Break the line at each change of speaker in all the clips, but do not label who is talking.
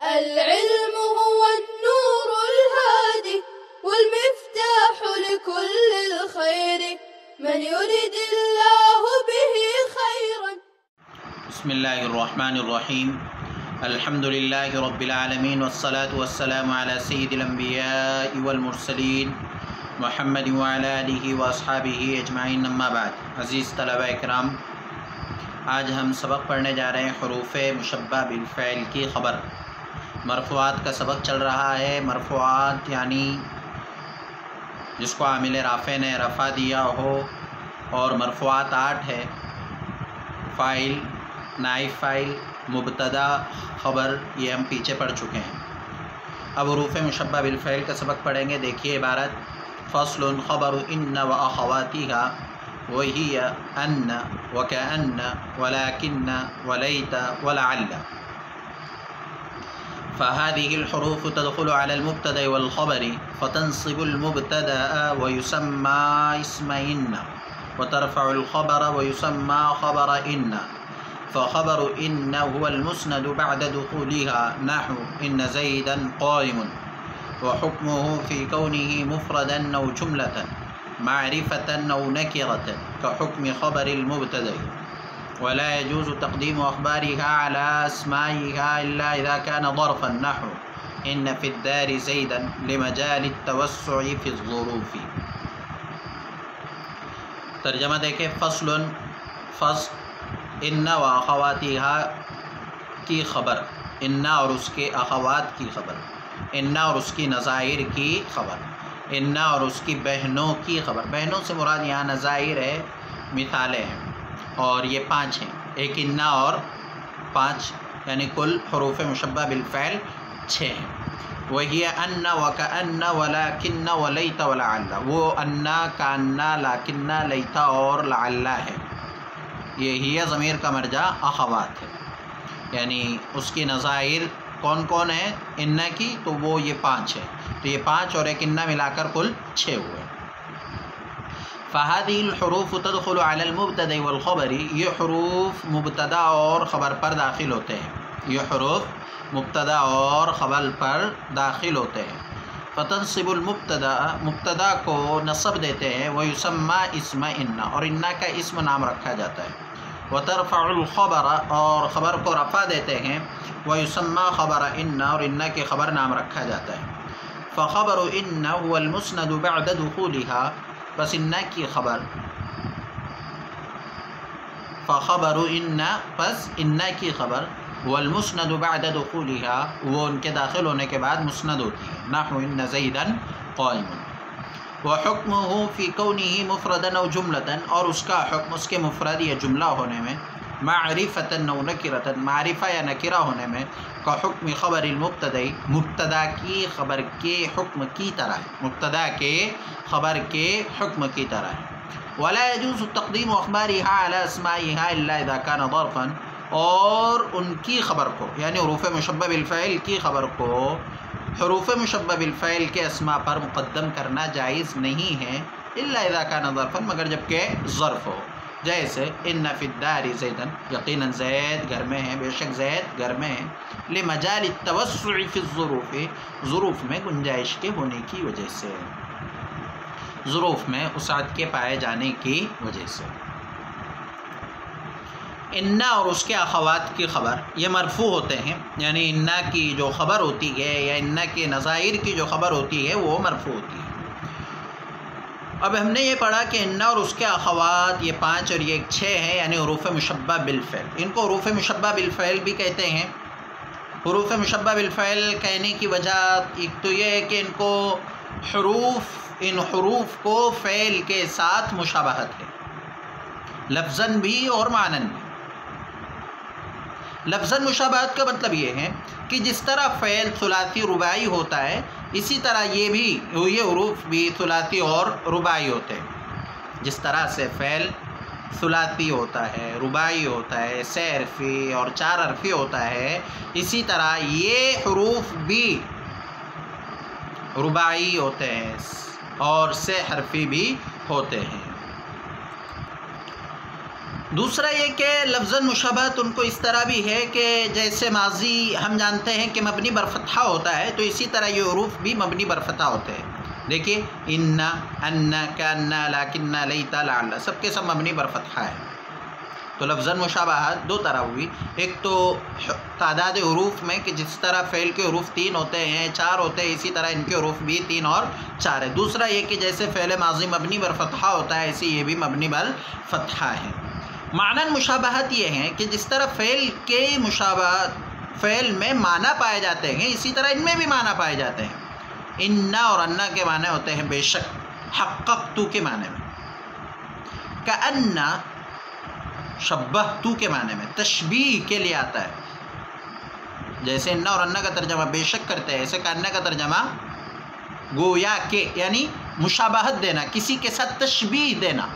العلم هو النور الهادي والمفتاح لكل الخير من يرد الله به خيرا.
بسم الله الرحمن الرحيم. الحمد لله رب العالمين والصلاة والسلام على سيد الأنبياء والمرسلين محمد وعلى آله وأصحابه أجمعين اما بعد. عزیز طلبہ اکرام، آج ہم سبق پڑھنے جا رہے ہیں حروف مشبہ بالفعل کی خبر. مرفوعات کا سبق چل رہا ہے. مرفوعات یعنی جس کو عامل رافع نے رفع دیا ہو، اور مرفوعات 8 ہے: فاعل، نائب فاعل، مبتدا، خبر. یہ ہم پیچھے پڑھ چکے ہیں. اب حروف مشبہ بالفعل کا سبق پڑھیں گے. دیکھیے عبارت: فصل خبر ان و اخواتها وهي ان وكأن ولكن وليت ولعل. فهذه الحروف تدخل على المبتدا والخبر فتنصب المبتدا ويسمى اسم إن، وترفع الخبر ويسمى خبر إن. فخبر إن هو المسند بعد دخولها، نحو إن زيدا قائم. وحكمه في كونه مفردا أو جملة، معرفة أو نكرة، كحكم خبر المبتدا. ولا يجوز تقديم أخبارها على أسمائها إلا إذا كان ظرفا، نحو إن في الدار زيدا لمجال التوسع في الظروف. ترجمہ دیکھیں: فصل ان و اخواتها کی خبر، ان اور اس کے اخوات کی خبر، ان اور اس کی نظائر کی خبر، ان اور اس کی بہنوں کی خبر. بہنوں سے مراد یہاں نظائر ہے، مثالیں ہیں، اور یہ 5 ہیں. ایک ان اور 5، یعنی کل حروف مشبہ بالفعل 6 ہیں. وہی ان وکأن ولکن ولیت ولعل. وہ ان، کأن، لکن، لیت اور لعل ہے. یہ ضمیر کا مرجع اخوات ہے، یعنی اس کی نظائر کون کون ہیں ان کی؟ تو وہ یہ 5 ہے. تو یہ 5 اور ایک ان ملا کر کل 6 ہوئے. فهذه الحروف تدخل على المبتدا والخبر. یہ حروف مبتدا اور خبر پر داخل ہوتے ہیں. یہ حروف مبتدا اور خبر پر داخل ہوتے ہیں. فتنصب المبتدا، مبتدا کو نصب دیتے ہیں. ويسمى اسم ان، اور ان کا اسم نام رکھا جاتا ہے. وترفع الخبر، اور خبر کو رفع دیتے ہیں. ويسمى خبر ان، اور ان کے خبر نام رکھا جاتا ہے. فخبر ان هو المسند بعد دخولها. بس ان کی خبر، فخبر ان، پس ان کی خبر، والمسند بعد دخولها، وہ ان کے داخل ہونے کے بعد مسند ہوتی ہے. نحو ان زیدا قائم. وحکمه فی کونه مفردا او جملتا، اور اس کا حکم اس کے مفرد یا جملہ ہونے میں، معرفتا او نکرتا، معرفہ یا نکرہ ہونے میں، کا حکم خبر المبتدا، مبتدا کی خبر کے حکم کی طرح ہے. مبتدا کے خبر کے حکم کی طرح ہے. ولا يجوز تقدیم اخبارها على اسمائها الا اذا كان ظرفا، اور ان کی خبر کو، یعنی حروف مشبہ بالفعل کی خبر کو حروف مشبہ بالفعل کے اسماء پر مقدم کرنا جائز نہیں ہے، الا اذا كان ظرفا، مگر جب کہ ظرف ہو. جیسے ان فی الدار زیدا، یقیناً زید گھر میں ہے، بے شک زید گھر میں ہے. لمجال التوسع فی الظروف، ظروف میں گنجائش کے ہونے کی وجہ سے، ظروف میں وسعت کے پائے جانے کی وجہ سے. ان اور اس کے اخوات کی خبر یہ مرفوع ہوتے ہیں، یعنی ان کی جو خبر ہوتی ہے یا ان کے نظائر کی جو خبر ہوتی ہے وہ مرفوع ہوتی ہے. اب ہم نے یہ پڑھا کہ ان اور اس کے اخوات یہ 5 اور یہ 6 ہیں، یعنی حروف مشبہ بالفعل. ان کو حروف مشبہ بالفعل بھی کہتے ہیں. حروف مشبہ بالفعل کہنے کی وجہ ایک تو یہ ہے کہ ان کو ان حروف کو فعل کے ساتھ مشابہت ہے، لفظاً بھی اور معناً بھی. لفظاً مشابہت کا مطلب یہ ہے کہ جس طرح فعل ثلاثی رباعی ہوتا ہے، اسی طرح یہ حروف بھی ثلاثی اور رباعی ہوتے ہیں. جس طرح سے فعل ثلاثی ہوتا ہے، رباعی ہوتا ہے، 3 حرفی اور 4 حرفی ہوتا ہے، اسی طرح یہ حروف بھی رباعی ہوتے ہیں اور 3 حرفی بھی ہوتے ہیں. دوسرا یہ کہ لفظاً مشابہت ان کو اس طرح بھی ہے کہ جیسے ماضی ہم جانتے ہیں کہ مبنی بر فتحہ ہوتا ہے، تو اسی طرح یہ حروف بھی مبنی بر فتحہ ہوتے ہیں. دیکھیے ان، کان، لیکن، لیت، لعل، سب کے سب مبنی بر فتحہ ہے. تو لفظاً مشابہت دو طرح ہوئی، ایک تو تعداد حروف میں کہ جس طرح فعل کے حروف 3 ہوتے ہیں 4 ہوتے ہیں، اسی طرح ان کے حروف بھی 3 اور 4 ہے. دوسرا یہ کہ جیسے فعل ماضی مبنی بر فتحہ ہوتا ہے، ایسے یہ بھی مبنی بر فتحہ ہے. معنی مشابہت یہ ہے کہ جس طرح فعل کے مشابہت فعل میں معنی پائے جاتے ہیں، اسی طرح ان میں بھی معنی پائے جاتے ہیں. ان اور انا کے معنی ہوتے ہیں بے شک، حققت کے معنی میں، کأن شبہت کے معنی میں تشبیہ کے لیے آتا ہے. جیسے ان اور انا کا ترجمہ بے شک کرتے ہیں، ایسے کأن کا ترجمہ گویا کہ، یعنی مشابہت دینا، کسی کے ساتھ تشبیہ دینا.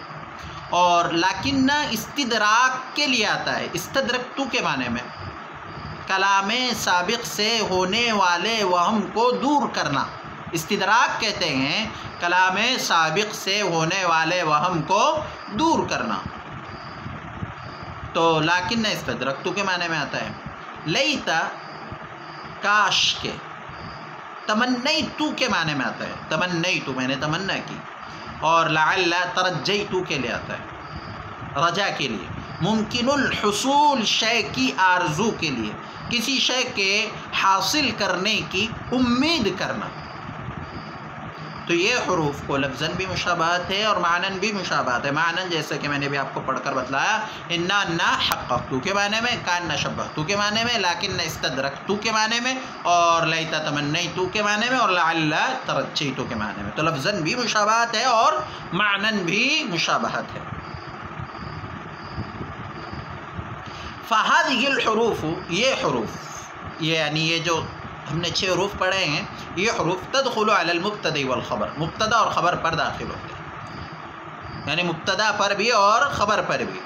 اور لیکن استدراک کے لیے آتا ہے، استدرکت کے معنی میں کلام سابق سے ہونے والے وہم کو دور کرنا. استدراک کہتے ہیں کلام سابق سے ہونے والے وہم کو دور کرنا. تو لیکن استدرکت کے معنی میں آتا ہے. لیتا کاش کے، تمنیت کے معنی میں آتا ہے، تمنیت میں نے تمنا کی. اور لعل ترجیت کے لیے آتا ہے، رجا کے لیے. ممکن الحصول شے کی آرزو کے لیے، کسی شے کے حاصل کرنے کی امید کرنا. تو یہ حروف کو لفظاً بھی مشابہت ہے اور معنن بھی مشابہت ہے. معنن جیسے کہ میں نے بھی آپ کو پڑھ کر بتلایا، انا حققت کے معنی میں، کان شبہت کے معنی میں، لیکن استدرکت کے معنی میں، اور لیت تمنیت کے معنی میں، اور لعل ترجیت کے معنی میں. تو لفظاً بھی مشابہت ہے اور معنن بھی مشابہت ہے. فہذہ الحروف، یہ حروف، یعنی یہ جو ہم نے 6 حروف پڑھے ہیں، یہ حروف تدخل علی المبتدا والخبر، مبتدا اور خبر پر داخل ہوتے ہیں. یعنی مبتدا پر بھی اور خبر پر بھی.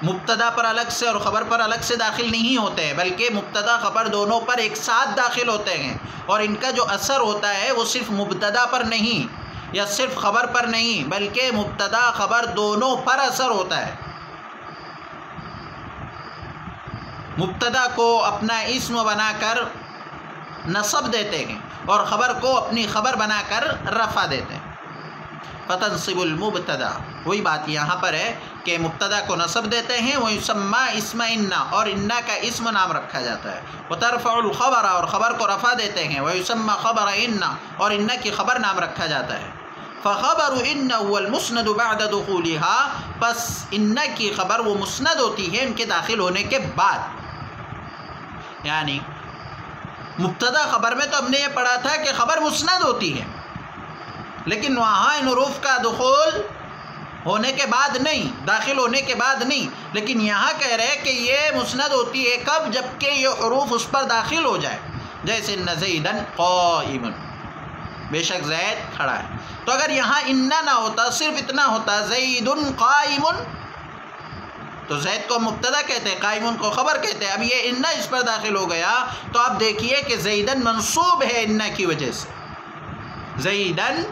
مبتدا پر الگ سے اور خبر پر الگ سے داخل نہیں ہوتے ہیں، بلکہ مبتدا خبر دونوں پر ایک ساتھ داخل ہوتے ہیں. اور ان کا جو اثر ہوتا ہے وہ صرف مبتدا پر نہیں یا صرف خبر پر نہیں، بلکہ مبتدا خبر دونوں پر اثر ہوتا ہے. مبتدا کو اپنا اسم بنا کر نصب دیتے ہیں اور خبر کو اپنی خبر بنا کر رفع دیتے ہیں. فتنصب المبتدا، وہی بات یہاں پر ہے کہ مبتدا کو نصب دیتے ہیں، ویسمى اسم انا، اور انا کا اسم نام رکھا جاتا ہے. وترفع الخبر، اور خبر کو رفع دیتے ہیں، ویسمى خبر انا، اور انا کی خبر نام رکھا جاتا ہے. فخبر ان هو المسند بعد دخولها، پس انا کی خبر وہ مسند ہوتی ہے ان کے داخل ہونے کے بعد. یعنی مبتدا خبر میں تو ہم نے یہ پڑھا تھا کہ خبر مسند ہوتی ہے، لیکن وہاں ان حروف کا دخول ہونے کے بعد نہیں، داخل ہونے کے بعد نہیں. لیکن یہاں کہہ رہے ہیں کہ یہ مسند ہوتی ہے کب؟ جب کہ یہ حروف اس پر داخل ہو جائے. جیسے ان زیدا قائم، بے شک زید کھڑا ہے. تو اگر یہاں انا نہ ہوتا، صرف اتنا ہوتا زید قائم، تو زید کو مبتدا کہتے ہیں، قائم کو خبر کہتے ہیں. اب یہ انا اس پر داخل ہو گیا تو آپ دیکھیے کہ زیدن منصوب ہے انا کی وجہ سے، زیدن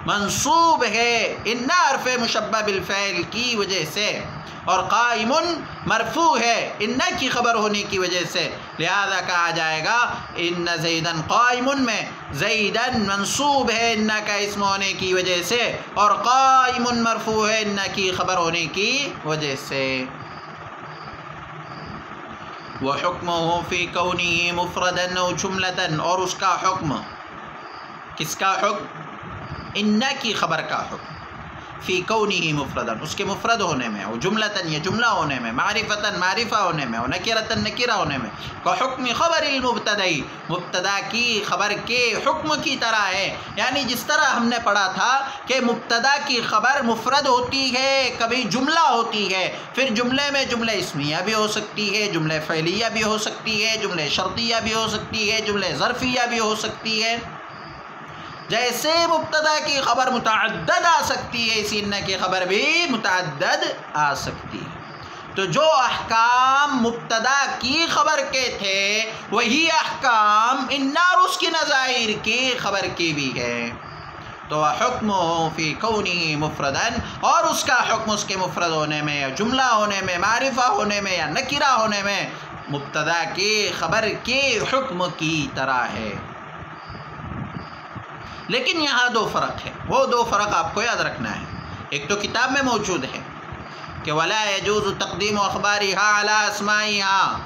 منصوب ہے انا حرف مشبہ بالفعل کی وجہ سے، اور قائم مرفوع ہے انا کی خبر ہونے کی وجہ سے. لہذا کہا جائے گا ان زیدن قائم میں زیدن منصوب ہے انا کا اسم ہونے کی وجہ سے، اور قائم مرفوع ہے انا کی خبر ہونے کی وجہ سے. وحکمہ فی کونہ مفردا و جملۃ، اور اس کا حکم، کس کا حکم؟ انا کی خبر کا حکم. فی کونہ مفردا، اس کے مفرد ہونے میں، و جملۃ یہ جملہ ہونے میں، معرفۃ معرفہ ہونے میں، و نکرۃ نکرہ ہونے میں. کا حکم خبر المبتدئی، مبتدا کی خبر کے حکم کی طرح ہے. یعنی جس طرح ہم نے پڑھا تھا کہ مبتدا کی خبر مفرد ہوتی ہے، کبھی جملہ ہوتی ہے، پھر جملے میں جملہ اسمیہ بھی ہو سکتی ہے، جملہ فعلیہ بھی ہو سکتی ہے، جملہ شرطیہ بھی ہو سکتی ہے، جملہ ظرفیہ بھی ہو سکتی ہے. جیسے مبتدا کی خبر متعدد آ سکتی ہے، اسی انا کی خبر بھی متعدد آ سکتی ہے. تو جو احکام مبتدا کی خبر کے تھے وہی احکام انا اور اس کی نظائر کی خبر کی بھی ہے. تو حکمہ فی کونہ مفردن، اور اس کا حکم اس کے مفرد ہونے میں یا جملہ ہونے میں، معرفہ ہونے میں یا نکرہ ہونے میں مبتدا کی خبر کے حکم کی طرح ہے۔ لیکن یہاں دو فرق ہے، وہ دو فرق آپ کو یاد رکھنا ہے۔ ایک تو کتاب میں موجود ہے کہ ولا يجوز تقدیم اخبارها على اسمائها،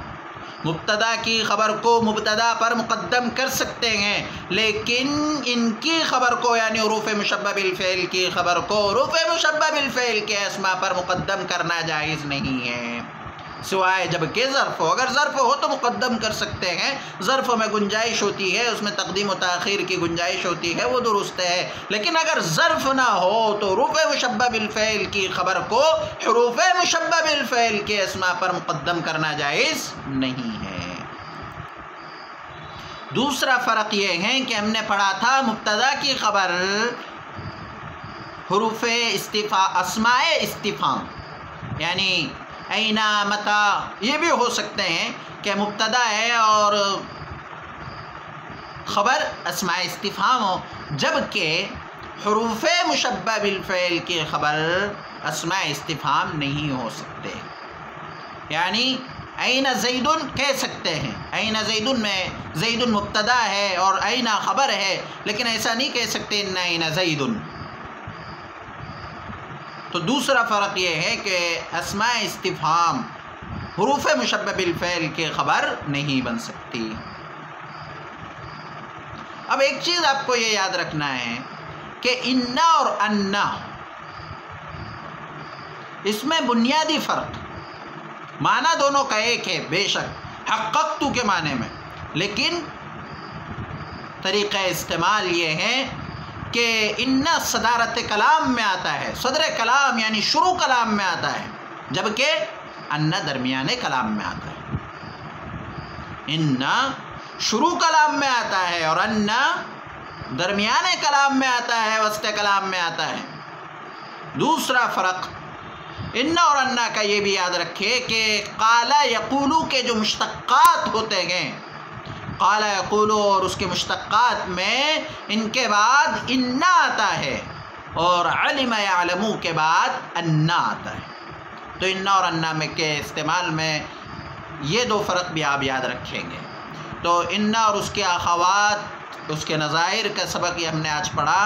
مبتدا کی خبر کو مبتدا پر مقدم کر سکتے ہیں، لیکن ان کی خبر کو یعنی حروف مشبہ بالفعل کی خبر کو حروف مشبہ بالفعل کے اسماء پر مقدم کرنا جائز نہیں ہے، سوائے جب کہ ظرف ہو۔ اگر ظرف ہو تو مقدم کر سکتے ہیں، ظرف میں گنجائش ہوتی ہے، اس میں تقدیم و تاخیر کی گنجائش ہوتی ہے، وہ درست ہے۔ لیکن اگر ظرف نہ ہو تو حروف مشبہ بالفعل کی خبر کو حروف مشبہ بالفعل کے اسماء پر مقدم کرنا جائز نہیں ہے۔ دوسرا فرق یہ ہے کہ ہم نے پڑھا تھا مبتدا کی خبر حروف اسماء استفہام یعنی اینا، متا، یہ بھی ہو سکتے ہیں کہ مبتدا ہے اور خبر اسماء استفہام ہو، جبکہ حروف مشبہ بالفعل کی خبر اسماء استفہام نہیں ہو سکتے۔ یعنی این زیدن کہہ سکتے ہیں، این زیدن میں زیدن مبتدا ہے اور این خبر ہے، لیکن ایسا نہیں کہہ سکتے ان این زیدن۔ تو دوسرا فرق یہ ہے کہ اسماء استفہام حروف مشبہ بالفعل کی خبر نہیں بن سکتی۔ اب ایک چیز آپ کو یہ یاد رکھنا ہے کہ انا اور انا، اس میں بنیادی فرق، معنی دونوں کا ایک ہے بے شک، حققت کے معنی میں، لیکن طریقہ استعمال یہ ہے کہ انا صدارت کلام میں آتا ہے، صدر کلام یعنی شروع کلام میں آتا ہے، جبکہ انا درمیان کلام میں آتا ہے۔ انا شروع کلام میں آتا ہے اور انا درمیان کلام میں آتا ہے، وسط کلام میں آتا ہے۔ دوسرا فرق انا اور انا کا یہ بھی یاد رکھے کہ قال یقولو کے جو مشتقات ہوتے ہیں، قال یقولو اور اس کے مشتقات میں ان کے بعد انا آتا ہے اور علم یعلمو کے بعد انا آتا ہے۔ تو انا اور انا میں کے استعمال میں یہ دو فرق بھی آپ یاد رکھیں گے۔ تو انا اور اس کے اخوات، اس کے نظائر کا سبق یہ ہم نے آج پڑھا۔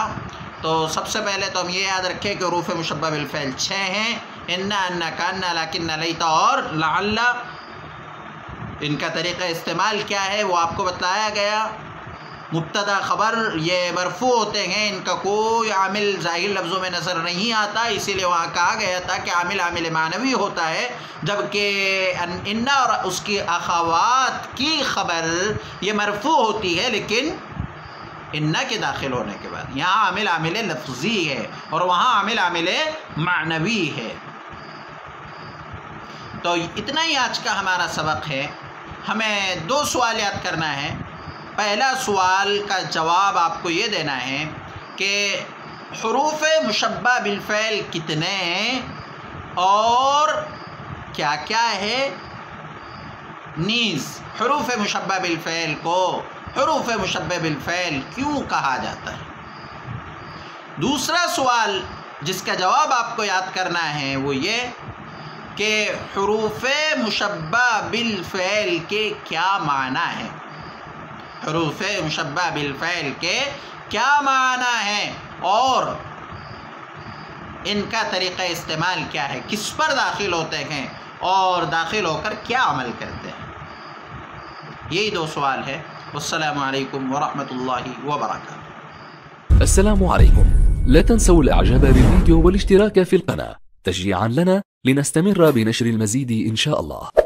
تو سب سے پہلے تو ہم یہ یاد رکھیں کہ حروف مشبہ بالفعل 6 ہیں، انا، انا، کانا، لیکن، لیتا اور لعل۔ ان کا طریقہ استعمال کیا ہے وہ آپ کو بتایا گیا۔ مبتدا خبر یہ مرفوع ہوتے ہیں، ان کا کوئی عامل ظاہر لفظوں میں نظر نہیں آتا، اسی لیے وہاں کہا گیا تھا کہ عامل معنوی ہوتا ہے، جبکہ انا اور اس کی اخوات کی خبر یہ مرفوع ہوتی ہے، لیکن انا کے داخل ہونے کے بعد یہاں عامل لفظی ہے اور وہاں عامل معنوی ہے۔ تو اتنا ہی آج کا ہمارا سبق ہے۔ ہمیں 2 سوال یاد کرنا ہے۔ پہلا سوال کا جواب آپ کو یہ دینا ہے کہ حروف مشبہ بالفعل کتنے ہیں اور کیا کیا ہے، نیز حروف مشبہ بالفعل کو حروف مشبہ بالفعل کیوں کہا جاتا ہے۔ دوسرا سوال جس کا جواب آپ کو یاد کرنا ہے وہ یہ کہ حروف مشبہ بالفعل کے کیا معنی ہیں، حروف مشبہ بالفعل کے کیا معنی ہیں اور ان کا طریقہ استعمال کیا ہے، کس پر داخل ہوتے ہیں اور داخل ہو کر کیا عمل کرتے ہیں۔ یہی 2 سوال ہے۔ والسلام علیکم ورحمۃ اللہ وبرکاتہ۔
السلام عليكم، لا تنسوا الاعجاب بالفيديو والاشتراك في القناة تشجيعا لنا لنستمر بنشر المزيد إن شاء الله.